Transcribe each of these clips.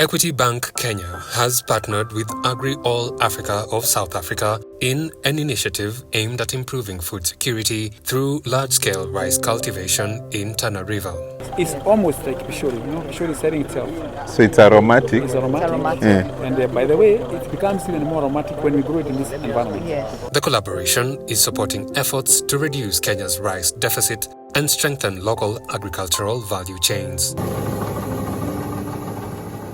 Equity Bank Kenya has partnered with Agri All Africa of South Africa in an initiative aimed at improving food security through large-scale rice cultivation in Tana River. It's almost like Bishori, Bishori is selling itself. So it's aromatic? It's aromatic. Yeah. And by the way, it becomes even more aromatic when we grow it in this environment. Yes. The collaboration is supporting efforts to reduce Kenya's rice deficit and strengthen local agricultural value chains.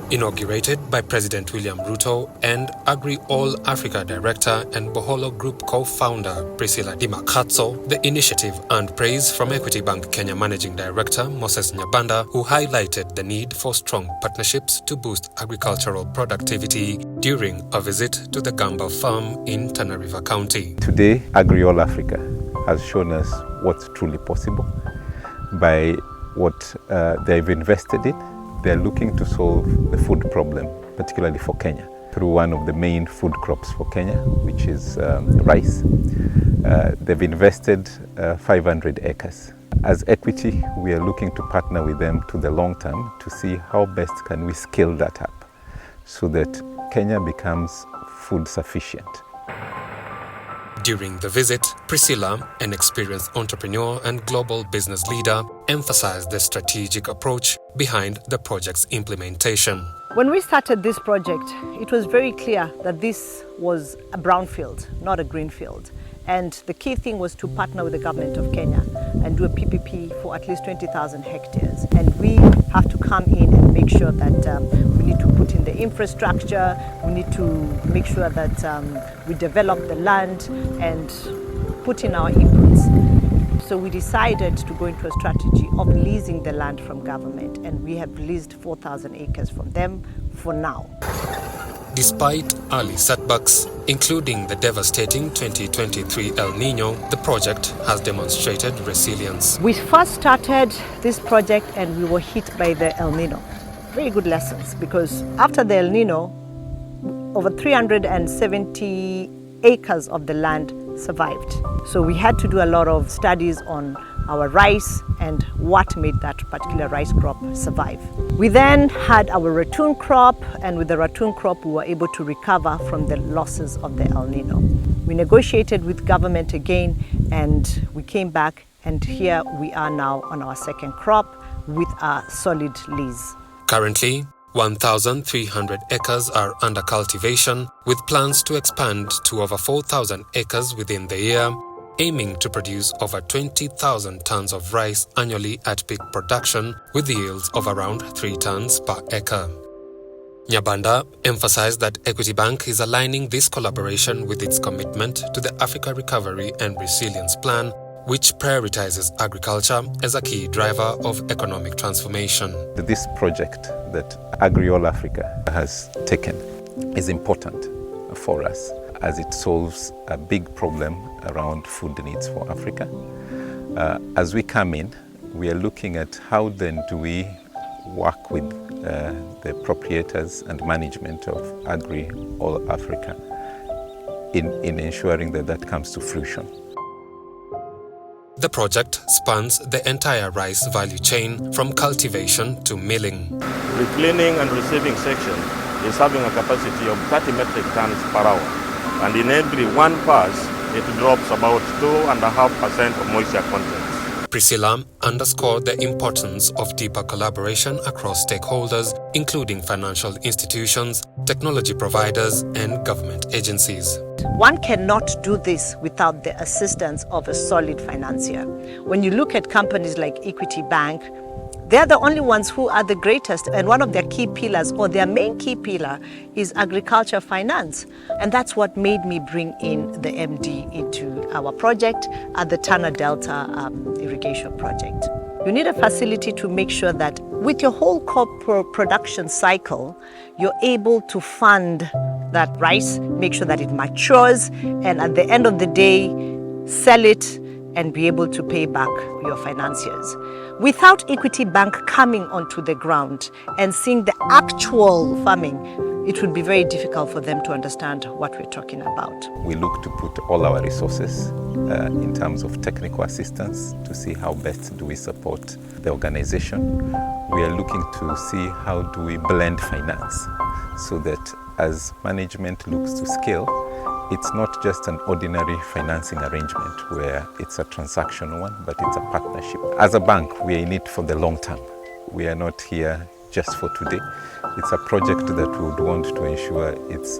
Inaugurated by President William Ruto and Agri All Africa Director and Boholo Group co-founder Priscilla Dimakatso, the initiative earned praise from Equity Bank Kenya Managing Director Moses Nyabanda, who highlighted the need for strong partnerships to boost agricultural productivity during a visit to the Gamba farm in Tana River County. Today, Agri All Africa has shown us what's truly possible by what they've invested in. They're looking to solve the food problem, particularly for Kenya, through one of the main food crops for Kenya, which is rice. They've invested 500 acres. As Equity, we are looking to partner with them to the long term to see how best can we scale that up so that Kenya becomes food sufficient. During the visit, Priscilla, an experienced entrepreneur and global business leader, emphasized the strategic approach behind the project's implementation. When we started this project, it was very clear that this was a brownfield, not a greenfield. And the key thing was to partner with the government of Kenya and do a PPP for at least 20,000 hectares. And we have to come in and make sure that we need to put in the infrastructure, we need to make sure that we develop the land and put in our inputs. So we decided to go into a strategy of leasing the land from government, and we have leased 4,000 acres from them for now. Despite early setbacks, including the devastating 2023 El Nino, the project has demonstrated resilience. We first started this project and we were hit by the El Nino. Very good lessons, because after the El Nino, over 370 acres of the land survived. So we had to do a lot of studies on our rice and what made that particular rice crop survive. We then had our ratoon crop, and with the ratoon crop we were able to recover from the losses of the El Nino. We negotiated with government again and we came back, and here we are now on our second crop with a solid lease. Currently, 1,300 acres are under cultivation, with plans to expand to over 4,000 acres within the year, aiming to produce over 20,000 tons of rice annually at peak production, with yields of around 3 tons per acre. Nyabanda emphasized that Equity Bank is aligning this collaboration with its commitment to the Africa Recovery and Resilience Plan, which prioritizes agriculture as a key driver of economic transformation. This project that Agri All Africa has taken is important for us, as it solves a big problem around food needs for Africa. As we come in, we are looking at how then do we work with the proprietors and management of Agri All Africa in ensuring that that comes to fruition. The project spans the entire rice value chain from cultivation to milling. The cleaning and receiving section is having a capacity of 30 metric tons per hour, and in every one pass it drops about 2.5% of moisture content. Priscilla underscored the importance of deeper collaboration across stakeholders, including financial institutions, technology providers, and government agencies. One cannot do this without the assistance of a solid financier. When you look at companies like Equity Bank, they're the only ones who are the greatest, and one of their key pillars, or their main key pillar, is agriculture finance. And that's what made me bring in the MD into our project at the Tana Delta irrigation project. You need a facility to make sure that with your whole crop production cycle, you're able to fund that rice, make sure that it matures, and at the end of the day, sell it and be able to pay back your financiers. Without Equity Bank coming onto the ground and seeing the actual farming, it would be very difficult for them to understand what we're talking about. We look to put all our resources in terms of technical assistance to see how best do we support the organization. We are looking to see how do we blend finance so that as management looks to scale, it's not just an ordinary financing arrangement where it's a transactional one, but it's a partnership. As a bank, we are in it for the long term. We are not here just for today. It's a project that we would want to ensure it's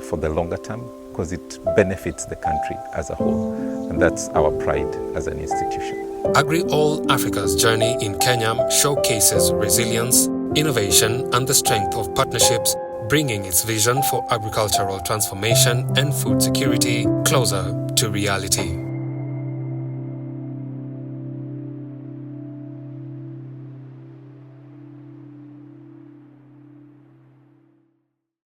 for the longer term because it benefits the country as a whole. And that's our pride as an institution. Agri All Africa's journey in Kenya showcases resilience, innovation, and the strength of partnerships, bringing its vision for agricultural transformation and food security closer to reality.